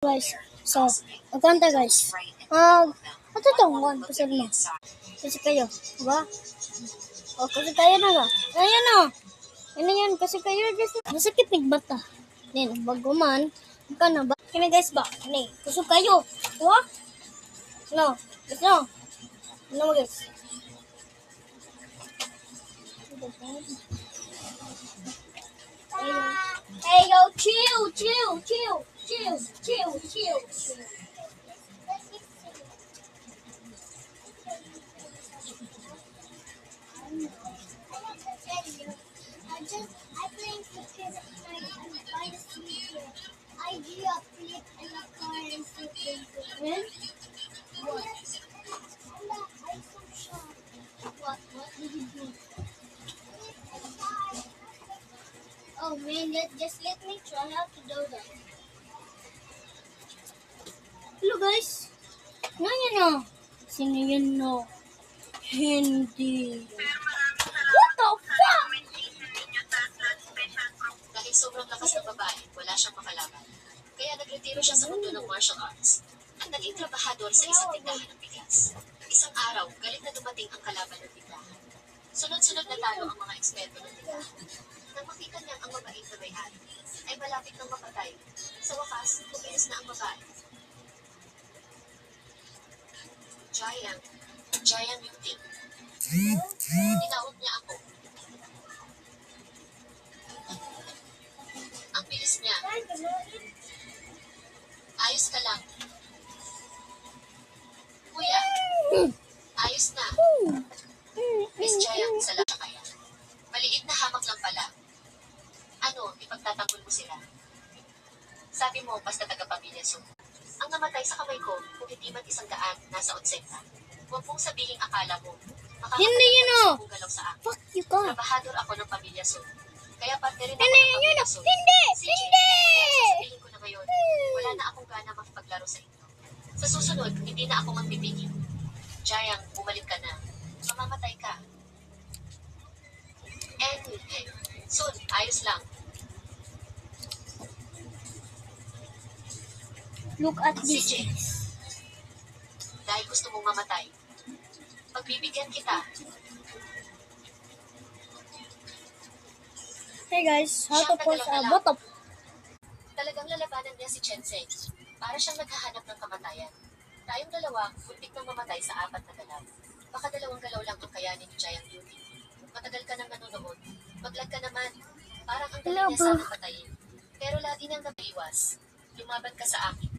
guys. So, magkanta guys. Ito tonggon, pasal mo. Kasi kayo, diba? O, kasi kayo na ba? Ayan na. Ano yan, kasi kayo, guys. Masakit nagbata. Yan, bago man. Ka na ba? Kaya guys ba? Ano kasi kayo. Diba? No, no. Ano mo guys? Hey, yo, chill. I playing cricket and by the sea here. I grew up playing in the car and sleeping. When? What? I'm so shocked. What did you do? Oh man, just let me try how to do that. Hello guys. Ngayon na. Sino yun no? Hindi. What the fuck? Dahil sobrang lakas ng babae, wala siyang makalaban. Kaya nagretiro siya sa mundo ng martial arts. At naging trabahador sa isang tindahan ng bigas. Isang araw, galit na dumating ang kalaban ng tindahan. Sunod-sunod na talo ang mga eksperto ng tindahan. Nang makita niya ang mabait na may-ari, ay malapit ng mapatay. Sa wakas, umilis na ang babae. Giant yung thing. Tinawag niya ako. Ang bilis niya. Ayos ka lang. Kuya, ayos na. Miss Giant, salamat kaya. Maliit na hamak lang pala. Ano, ipagtatanggol mo sila? Sabi mo, basta taga-pamilya so. Ang namatay sa kamay ko, kung hindi man 100, nasa 80. Huwag mong sabihing akala mo. Hindi yun o. Galaw sa akin. Fuck you ka. Trabahador ako ng pamilya so. Kaya parte rin ako Hindi ng yun pamilya o. so. Hindi. Sasabihin ko na ngayon, wala na akong gana makipaglaro sa inyo. Sa susunod, hindi na ako magpipigil. Giant, bumalik ka na. Mamamatay ka. Anyway, soon, ayos lang. Look at this. CJ, dahil gusto mong mamatay, pagbibigyan kita. Hey guys, how to pause a bottle. Talagang lalabanan niya si Chensei. Para siyang naghahanap ng kamatayan. Tayong dalawa, muntik nang mamatay sa 4 na galaw. Baka 2 galaw lang ang kayanin ni Giant Beauty. Matagal ka nang nanonood. Maglag ka naman. Parang ang dali niya sanang patayin. Pero lagi niyang napaiwas. Lumaban ka sa akin.